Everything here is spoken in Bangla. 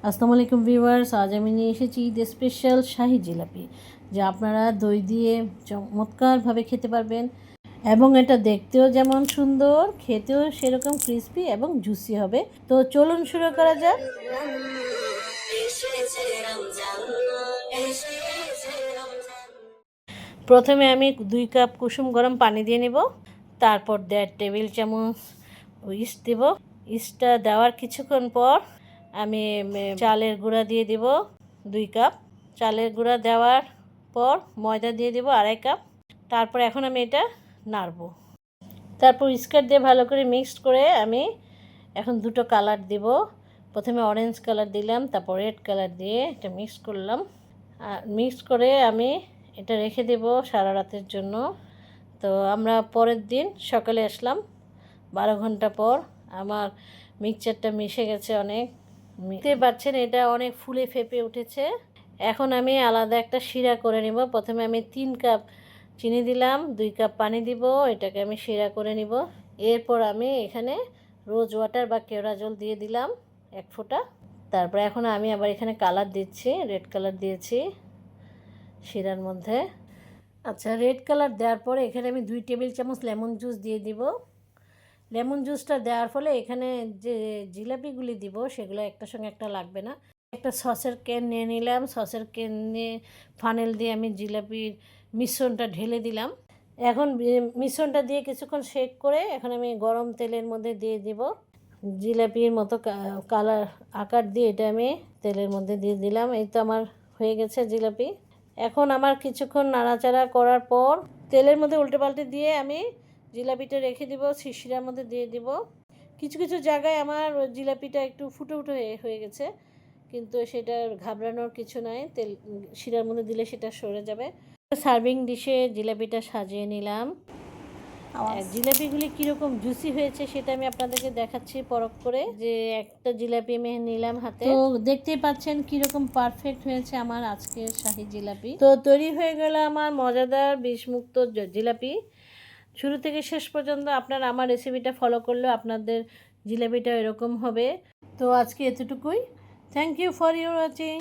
আসসালামু আলাইকুম ভিউয়ার্স, আজ আমি নিয়ে এসেছি ঈদ স্পেশাল শাহি জিলাপি, যা আপনারা দই দিয়ে চমৎকারভাবে খেতে পারবেন। এবং এটা দেখতেও যেমন সুন্দর, খেতেও সেরকম ক্রিস্পি এবং জুসি হবে। তো চলুন শুরু করা যাক। প্রথমে আমি 2 কাপ কুসুম গরম পানি দিয়ে নেব, তারপর 1.5 টেবিল চামচ ইস্ট দেব। ইস্টটা দেওয়ার কিছুক্ষণ পর আমি চালের গুঁড়া দিয়ে দেব 2 কাপ। চালের গুঁড়া দেওয়ার পর ময়দা দিয়ে দেব 2.5 কাপ। তারপর এখন আমি এটা নাড়ব। তারপর স্কার দিয়ে ভালো করে মিক্সড করে আমি এখন দুটো কালার দেব। প্রথমে অরেঞ্জ কালার দিলাম, তারপর রেড কালার দিয়ে এটা মিক্স করলাম। মিক্স করে আমি এটা রেখে দেব সারা রাতের জন্য। তো আমরা পরের দিন সকালে আসলাম, 12 ঘন্টা পর আমার মিক্সচারটা মিশে গেছে অনেক। দেখতে পাচ্ছেন এটা অনেক ফুলে ফেপে উঠেছে। এখন আমি আলাদা একটা শিরা করে নেব। প্রথমে আমি 3 কাপ চিনি দিলাম, 2 কাপ পানি দিব, এটাকে আমি শিরা করে নিব। এরপর আমি এখানে রোজ ওয়াটার বা কেওড়া জল দিয়ে দিলাম 1 ফোঁটা। তারপর এখন আমি আবার এখানে কালার দিচ্ছি, রেড কালার দিয়েছি শিরার মধ্যে। আচ্ছা, রেড কালার দেওয়ার পরে এখানে আমি 2 টেবিল চামচ লেমন জুস দিয়ে দিব। লেমন জুসটা দেওয়ার ফলে এখানে যে জিলাপিগুলি দিব সেগুলো একটার সঙ্গে একটা লাগবে না। একটা সসের ক্যান নিয়ে নিলাম, সসের ক্যান নিয়ে ফানেল দিয়ে আমি জিলাপির মিশ্রণটা ঢেলে দিলাম। এখন মিশ্রণটা দিয়ে কিছুক্ষণ শেক করে এখন আমি গরম তেলের মধ্যে দিয়ে দিব। জিলাপির মতো কালার আকার দিয়ে এটা আমি তেলের মধ্যে দিয়ে দিলাম। এই তো আমার হয়ে গেছে জিলাপি। এখন আমার কিছুক্ষণ নাড়াচাড়া করার পর তেলের মধ্যে উল্টে পাল্টে দিয়ে আমি জিলাপিটা রেখে দিব, শিশিরার মধ্যে দিয়ে দিব। কিছু কিছু জায়গায় আমার জিলাপিটা একটু ফুটে হয়ে গেছে, কিন্তু সেটা ঘাবড়ানোর কিছু নাই, তেল শিরার মধ্যে দিলে সেটা সরে যাবে। সার্ভিং ডিশে জিলাপিটা সাজিয়ে নিলাম। জিলাপিগুলি কীরকম জুসি হয়েছে সেটা আমি আপনাদেরকে দেখাচ্ছি পরখ করে। যে একটা জিলাপি আমি নিলাম হাতে, তো দেখতেই পাচ্ছেন কীরকম পারফেক্ট হয়েছে আমার আজকের শাহি জিলাপি। তো তৈরি হয়ে গেল আমার মজাদার বিষমুক্ত জিলাপি। শুরু থেকে শেষ পর্যন্ত আপনারা আমার রেসিপিটা ফলো করলেও আপনাদের জিলাপিটা এরকম হবে। তো আজকে এতটুকুই। Thank you for your watching.